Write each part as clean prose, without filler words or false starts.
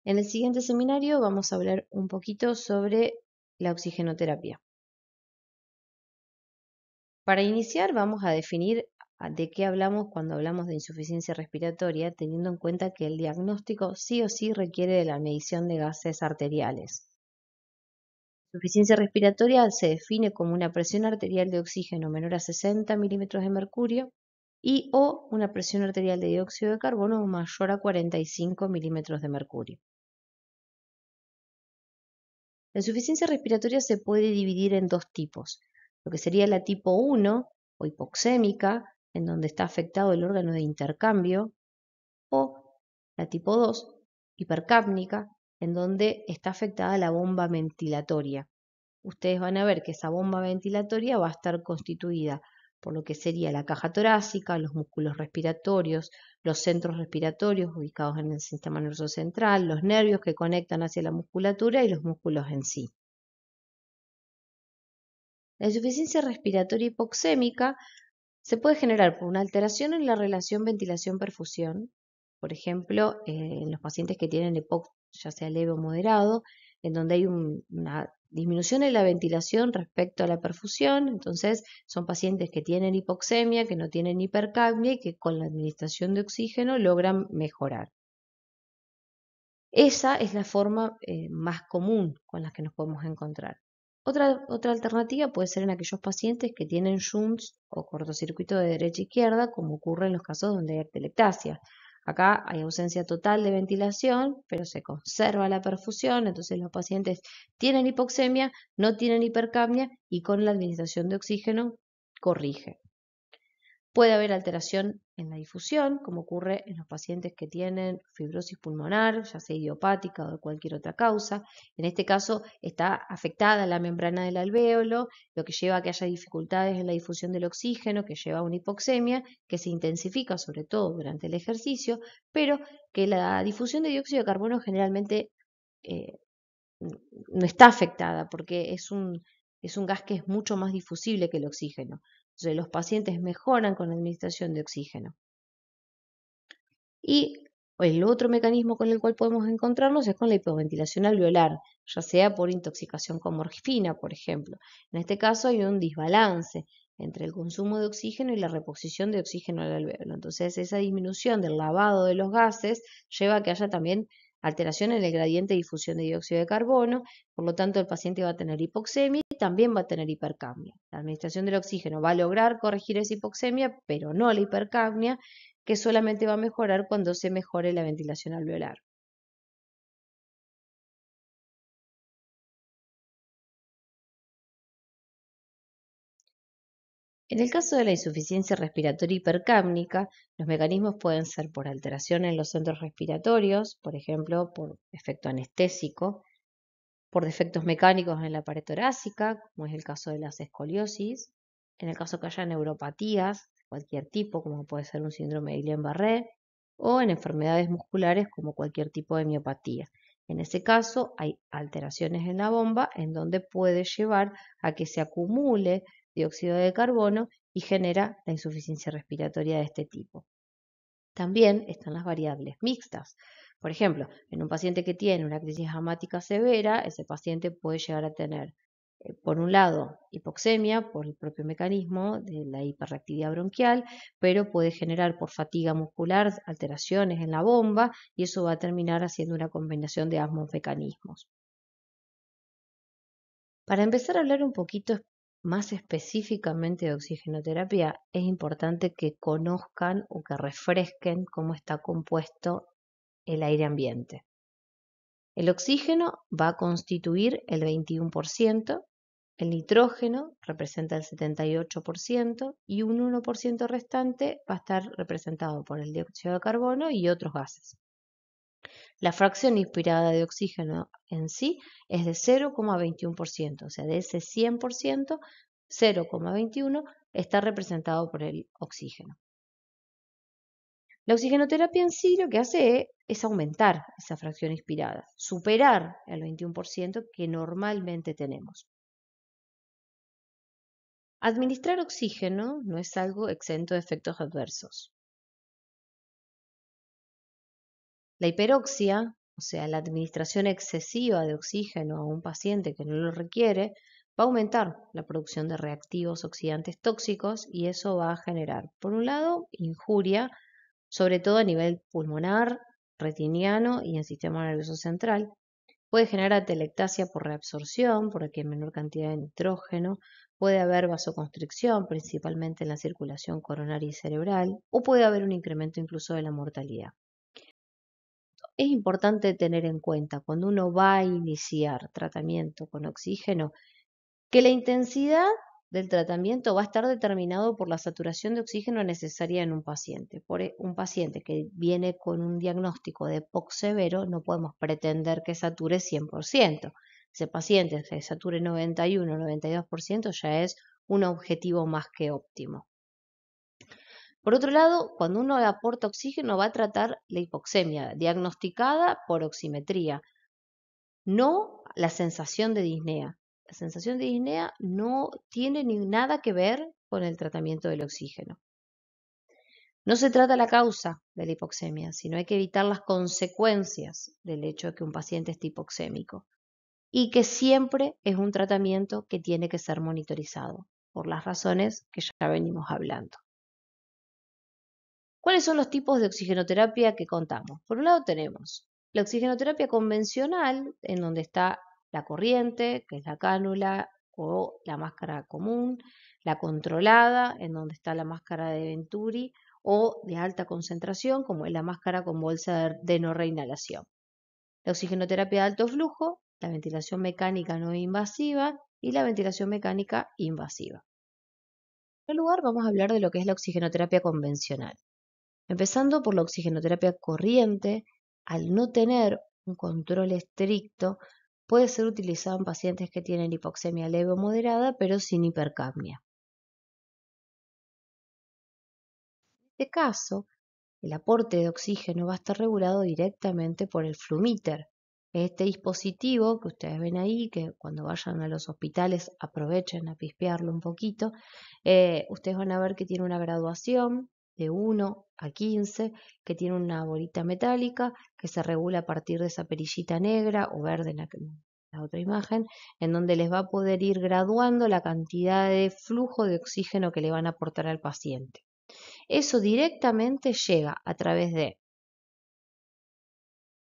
En el siguiente seminario vamos a hablar un poquito sobre la oxigenoterapia. Para iniciar vamos a definir de qué hablamos cuando hablamos de insuficiencia respiratoria, teniendo en cuenta que el diagnóstico sí o sí requiere de la medición de gases arteriales. Insuficiencia respiratoria se define como una presión arterial de oxígeno menor a 60 milímetros de mercurio y o una presión arterial de dióxido de carbono mayor a 45 milímetros de mercurio. La insuficiencia respiratoria se puede dividir en dos tipos, lo que sería la tipo 1 o hipoxémica, en donde está afectado el órgano de intercambio, o la tipo 2, hipercápnica, en donde está afectada la bomba ventilatoria. Ustedes van a ver que esa bomba ventilatoria va a estar constituida por lo que sería la caja torácica, los músculos respiratorios, los centros respiratorios ubicados en el sistema nervioso central, los nervios que conectan hacia la musculatura y los músculos en sí. La insuficiencia respiratoria hipoxémica se puede generar por una alteración en la relación ventilación-perfusión, por ejemplo, en los pacientes que tienen EPOC, ya sea leve o moderado, en donde hay una disminución en la ventilación respecto a la perfusión, entonces son pacientes que tienen hipoxemia, que no tienen hipercapnia y que con la administración de oxígeno logran mejorar. Esa es la forma más común con la que nos podemos encontrar. Otra alternativa puede ser en aquellos pacientes que tienen shunts o cortocircuito de derecha a izquierda, como ocurre en los casos donde hay atelectasia. Acá hay ausencia total de ventilación, pero se conserva la perfusión, entonces los pacientes tienen hipoxemia, no tienen hipercapnia y con la administración de oxígeno corrige. Puede haber alteración en la difusión, como ocurre en los pacientes que tienen fibrosis pulmonar, ya sea idiopática o de cualquier otra causa. En este caso está afectada la membrana del alvéolo, lo que lleva a que haya dificultades en la difusión del oxígeno, que lleva a una hipoxemia, que se intensifica sobre todo durante el ejercicio, pero que la difusión de dióxido de carbono generalmente eh, no está afectada porque es un gas que es mucho más difusible que el oxígeno. Entonces los pacientes mejoran con la administración de oxígeno. Y el otro mecanismo con el cual podemos encontrarnos es con la hipoventilación alveolar, ya sea por intoxicación con morfina, por ejemplo. En este caso hay un desbalance entre el consumo de oxígeno y la reposición de oxígeno al alvéolo. Entonces esa disminución del lavado de los gases lleva a que haya también alteración en el gradiente de difusión de dióxido de carbono, por lo tanto el paciente va a tener hipoxemia y también va a tener hipercapnia. La administración del oxígeno va a lograr corregir esa hipoxemia, pero no la hipercapnia, que solamente va a mejorar cuando se mejore la ventilación alveolar. En el caso de la insuficiencia respiratoria hipercápnica, los mecanismos pueden ser por alteración en los centros respiratorios, por ejemplo, por efecto anestésico, por defectos mecánicos en la pared torácica, como es el caso de las escoliosis, en el caso que haya neuropatías, de cualquier tipo, como puede ser un síndrome de Guillain-Barré, o en enfermedades musculares como cualquier tipo de miopatía. En ese caso hay alteraciones en la bomba en donde puede llevar a que se acumule dióxido de carbono y genera la insuficiencia respiratoria de este tipo. También están las variables mixtas. Por ejemplo, en un paciente que tiene una crisis asmática severa, ese paciente puede llegar a tener, por un lado, hipoxemia por el propio mecanismo de la hiperreactividad bronquial, pero puede generar por fatiga muscular alteraciones en la bomba y eso va a terminar haciendo una combinación de ambos mecanismos. Para empezar a hablar un poquito más específicamente de oxigenoterapia, es importante que conozcan o que refresquen cómo está compuesto el aire ambiente. El oxígeno va a constituir el 21%, el nitrógeno representa el 78% y un 1% restante va a estar representado por el dióxido de carbono y otros gases. La fracción inspirada de oxígeno en sí es de 0,21%, o sea, de ese 100%, 0,21 está representado por el oxígeno. La oxigenoterapia en sí lo que hace es aumentar esa fracción inspirada, superar el 21% que normalmente tenemos. Administrar oxígeno no es algo exento de efectos adversos. La hiperoxia o sea, la administración excesiva de oxígeno a un paciente que no lo requiere, va a aumentar la producción de reactivos oxidantes tóxicos y eso va a generar, por un lado, injuria, sobre todo a nivel pulmonar, retiniano y en sistema nervioso central. Puede generar atelectasia por reabsorción, porque hay menor cantidad de nitrógeno. Puede haber vasoconstricción, principalmente en la circulación coronaria y cerebral, o puede haber un incremento incluso de la mortalidad. Es importante tener en cuenta cuando uno va a iniciar tratamiento con oxígeno que la intensidad del tratamiento va a estar determinado por la saturación de oxígeno necesaria en un paciente. Un paciente que viene con un diagnóstico de POC severo, no podemos pretender que sature 100%. Ese paciente que sature 91 o 92% ya es un objetivo más que óptimo. Por otro lado, cuando uno le aporta oxígeno va a tratar la hipoxemia, diagnosticada por oximetría, no la sensación de disnea. La sensación de disnea no tiene ni nada que ver con el tratamiento del oxígeno. No se trata la causa de la hipoxemia, sino hay que evitar las consecuencias del hecho de que un paciente esté hipoxémico y que siempre es un tratamiento que tiene que ser monitorizado por las razones que ya venimos hablando. ¿Cuáles son los tipos de oxigenoterapia que contamos? Por un lado tenemos la oxigenoterapia convencional, en donde está la corriente, que es la cánula o la máscara común, la controlada, en donde está la máscara de Venturi, o de alta concentración, como es la máscara con bolsa de no reinhalación. La oxigenoterapia de alto flujo, la ventilación mecánica no invasiva y la ventilación mecánica invasiva. En primer lugar, vamos a hablar de lo que es la oxigenoterapia convencional. Empezando por la oxigenoterapia corriente, al no tener un control estricto, puede ser utilizada en pacientes que tienen hipoxemia leve o moderada, pero sin hipercapnia. En este caso, el aporte de oxígeno va a estar regulado directamente por el flumíter. Este dispositivo que ustedes ven ahí, que cuando vayan a los hospitales aprovechen a pispearlo un poquito, ustedes van a ver que tiene una graduación de 1 a 15, que tiene una bolita metálica que se regula a partir de esa perillita negra o verde en la otra imagen, en donde les va a poder ir graduando la cantidad de flujo de oxígeno que le van a aportar al paciente. Eso directamente llega a través de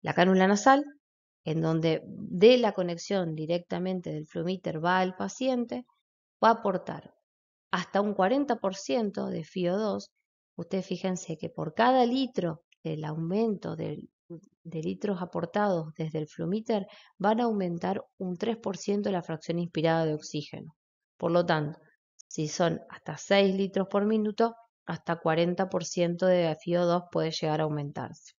la cánula nasal, en donde de la conexión directamente del flumíter va al paciente, va a aportar hasta un 40% de FiO2. Ustedes fíjense que por cada litro del aumento de litros aportados desde el flumíter van a aumentar un 3% la fracción inspirada de oxígeno. Por lo tanto, si son hasta 6 litros por minuto, hasta 40% de FiO2 puede llegar a aumentarse.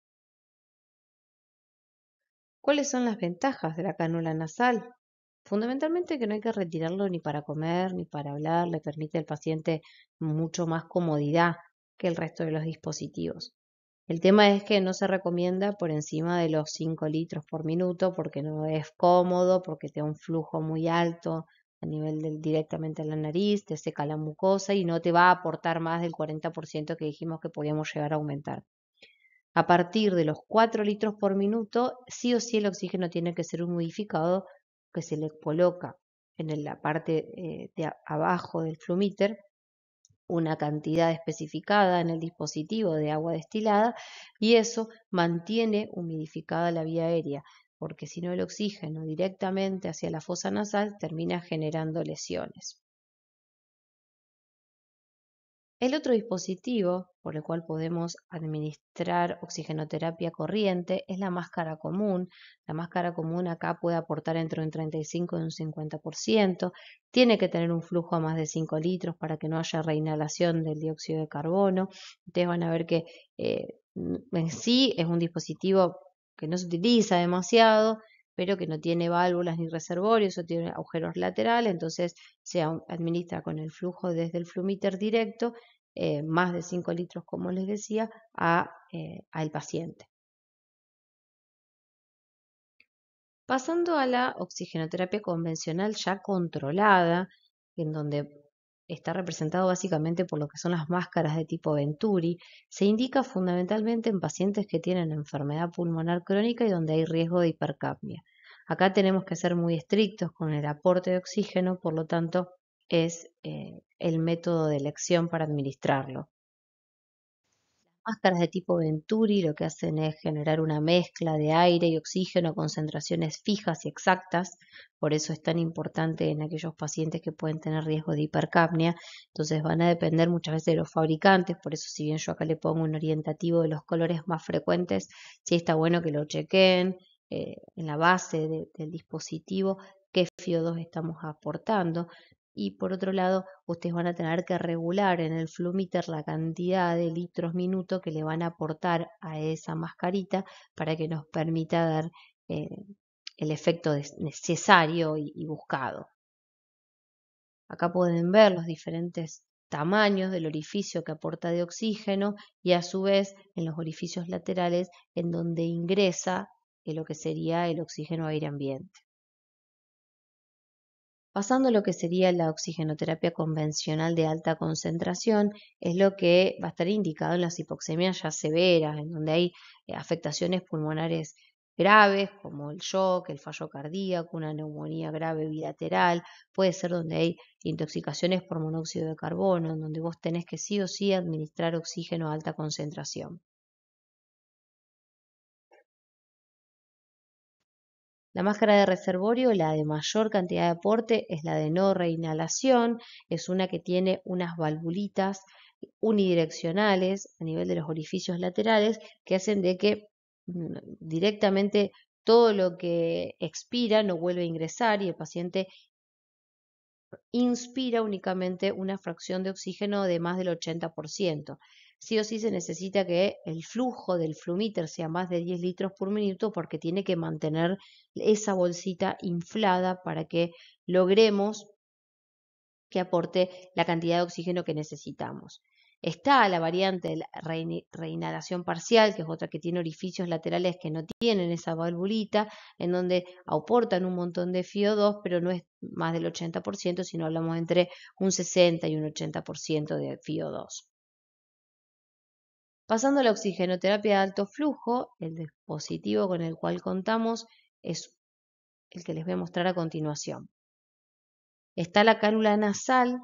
¿Cuáles son las ventajas de la cánula nasal? Fundamentalmente que no hay que retirarlo ni para comer ni para hablar, le permite al paciente mucho más comodidad que el resto de los dispositivos. El tema es que no se recomienda por encima de los 5 litros por minuto porque no es cómodo, porque te da un flujo muy alto a nivel directamente a la nariz, te seca la mucosa y no te va a aportar más del 40% que dijimos que podíamos llegar a aumentar. A partir de los 4 litros por minuto, sí o sí el oxígeno tiene que ser humidificado, que se le coloca en la parte de abajo del flumíter una cantidad especificada en el dispositivo de agua destilada y eso mantiene humidificada la vía aérea, porque si no el oxígeno directamente hacia la fosa nasal termina generando lesiones. El otro dispositivo por el cual podemos administrar oxigenoterapia corriente es la máscara común. La máscara común acá puede aportar entre un 35 y un 50%. Tiene que tener un flujo a más de 5 litros para que no haya reinhalación del dióxido de carbono. Ustedes van a ver que en sí es un dispositivo que no se utiliza demasiado, pero que no tiene válvulas ni reservorios o tiene agujeros laterales, entonces se administra con el flujo desde el flumíter directo, más de 5 litros, como les decía, al paciente. Pasando a la oxigenoterapia convencional ya controlada, en donde está representado básicamente por lo que son las máscaras de tipo Venturi. Se indica fundamentalmente en pacientes que tienen enfermedad pulmonar crónica y donde hay riesgo de hipercapnia. Acá tenemos que ser muy estrictos con el aporte de oxígeno, por lo tanto es el método de elección para administrarlo. Máscaras de tipo Venturi lo que hacen es generar una mezcla de aire y oxígeno a concentraciones fijas y exactas, por eso es tan importante en aquellos pacientes que pueden tener riesgo de hipercapnia. Entonces van a depender muchas veces de los fabricantes, por eso si bien yo acá le pongo un orientativo de los colores más frecuentes, sí está bueno que lo chequeen en la base del dispositivo qué FiO2 estamos aportando. Y por otro lado, ustedes van a tener que regular en el Flumiter la cantidad de litros minuto que le van a aportar a esa mascarita para que nos permita dar eh, el efecto necesario y buscado. Acá pueden ver los diferentes tamaños del orificio que aporta de oxígeno y a su vez en los orificios laterales en donde ingresa lo que sería el oxígeno aire ambiente. Pasando a lo que sería la oxigenoterapia convencional de alta concentración, es lo que va a estar indicado en las hipoxemias ya severas, en donde hay afectaciones pulmonares graves, como el shock, el fallo cardíaco, una neumonía grave bilateral, puede ser donde hay intoxicaciones por monóxido de carbono, en donde vos tenés que sí o sí administrar oxígeno a alta concentración. La máscara de reservorio, la de mayor cantidad de aporte, es la de no reinhalación, es una que tiene unas valvulitas unidireccionales a nivel de los orificios laterales que hacen de que directamente todo lo que expira no vuelve a ingresar y el paciente inspira únicamente una fracción de oxígeno de más del 80%. Sí o sí se necesita que el flujo del flumíter sea más de 10 litros por minuto porque tiene que mantener esa bolsita inflada para que logremos que aporte la cantidad de oxígeno que necesitamos. Está la variante de la reinhalación parcial, que es otra que tiene orificios laterales que no tienen esa valvulita, en donde aportan un montón de FiO2, pero no es más del 80%, sino hablamos entre un 60 y un 80% de FiO2. Pasando a la oxigenoterapia de alto flujo, el dispositivo con el cual contamos es el que les voy a mostrar a continuación. Está la cánula nasal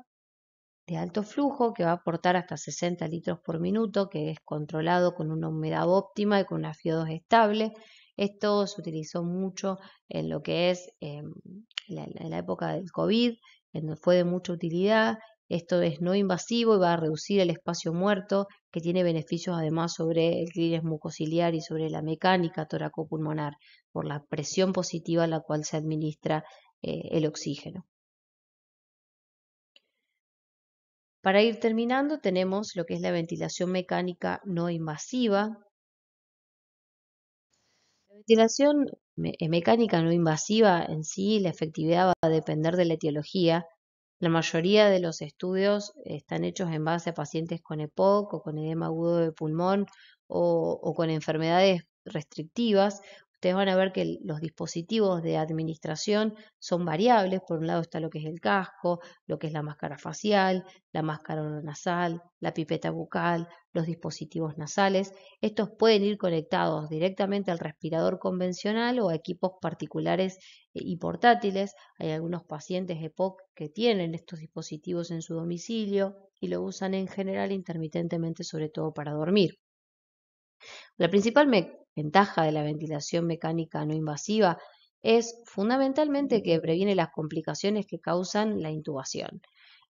de alto flujo que va a aportar hasta 60 litros por minuto, que es controlado con una humedad óptima y con una FiO2 estable. Esto se utilizó mucho en lo que es en la época del COVID, en donde fue de mucha utilidad. Esto es no invasivo y va a reducir el espacio muerto, que tiene beneficios además sobre el clínex mucociliar y sobre la mecánica toracopulmonar, por la presión positiva a la cual se administra el oxígeno. Para ir terminando, tenemos lo que es la ventilación mecánica no invasiva. La ventilación mecánica no invasiva en sí, la efectividad va a depender de la etiología. La mayoría de los estudios están hechos en base a pacientes con EPOC o con edema agudo de pulmón o con enfermedades restrictivas. Ustedes van a ver que los dispositivos de administración son variables. Por un lado está lo que es el casco, lo que es la máscara facial, la máscara oronasal, la pipeta bucal, los dispositivos nasales. Estos pueden ir conectados directamente al respirador convencional o a equipos particulares y portátiles. Hay algunos pacientes EPOC que tienen estos dispositivos en su domicilio y lo usan en general intermitentemente, sobre todo para dormir. La principal ventaja de la ventilación mecánica no invasiva es fundamentalmente que previene las complicaciones que causan la intubación.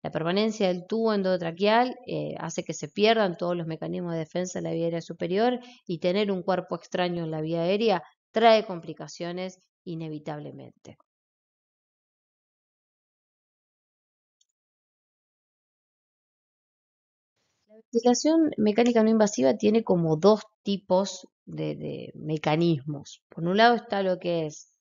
La permanencia del tubo endotraqueal hace que se pierdan todos los mecanismos de defensa de la vía aérea superior y tener un cuerpo extraño en la vía aérea trae complicaciones inevitablemente. La ventilación mecánica no invasiva tiene como dos tipos de mecanismos. Por un lado está lo que es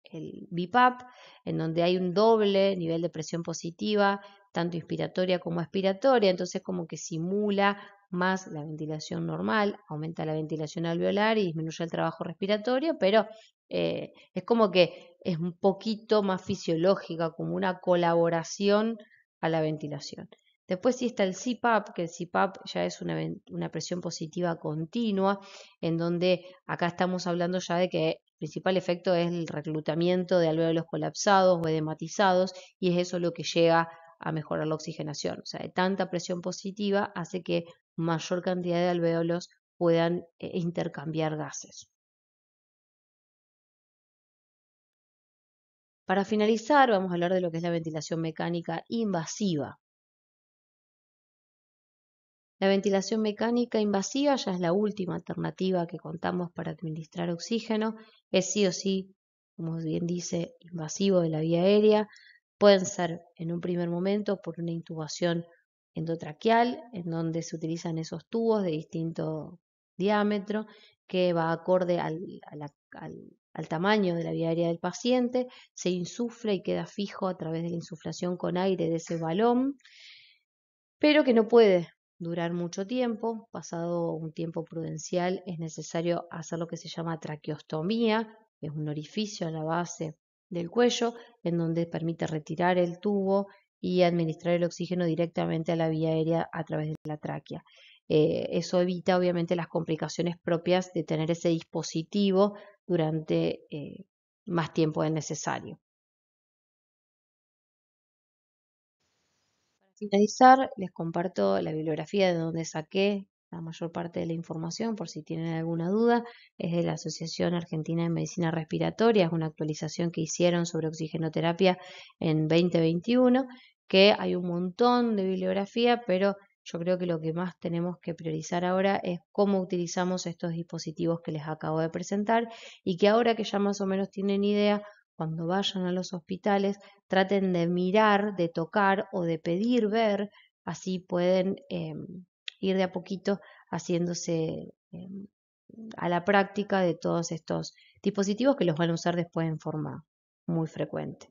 el BiPAP, en donde hay un doble nivel de presión positiva, tanto inspiratoria como expiratoria, entonces como que simula más la ventilación normal, aumenta la ventilación alveolar y disminuye el trabajo respiratorio, pero es como que es un poquito más fisiológica, como una colaboración a la ventilación. Después sí está el CPAP, que el CPAP ya es una presión positiva continua, en donde acá estamos hablando ya de que el principal efecto es el reclutamiento de alvéolos colapsados o edematizados, y es eso lo que llega a mejorar la oxigenación. O sea, de tanta presión positiva hace que mayor cantidad de alvéolos puedan intercambiar gases. Para finalizar, vamos a hablar de lo que es la ventilación mecánica invasiva. La ventilación mecánica invasiva ya es la última alternativa que contamos para administrar oxígeno. Es sí o sí, como bien dice, invasivo de la vía aérea. Pueden ser en un primer momento por una intubación endotraqueal, en donde se utilizan esos tubos de distinto diámetro que va acorde al tamaño de la vía aérea del paciente. Se insufla y queda fijo a través de la insuflación con aire de ese balón, pero que no puede durar mucho tiempo. Pasado un tiempo prudencial es necesario hacer lo que se llama traqueostomía, que es un orificio a la base del cuello, en donde permite retirar el tubo y administrar el oxígeno directamente a la vía aérea a través de la tráquea. Eso evita obviamente las complicaciones propias de tener ese dispositivo durante más tiempo del necesario. Finalizar, les comparto la bibliografía de donde saqué la mayor parte de la información, por si tienen alguna duda. Es de la Asociación Argentina de Medicina Respiratoria, es una actualización que hicieron sobre oxigenoterapia en 2021, que hay un montón de bibliografía, pero yo creo que lo que más tenemos que priorizar ahora es cómo utilizamos estos dispositivos que les acabo de presentar, y que ahora que ya más o menos tienen idea, cuando vayan a los hospitales, traten de mirar, de tocar o de pedir ver, así pueden ir de a poquito haciéndose a la práctica de todos estos dispositivos que los van a usar después en forma muy frecuente.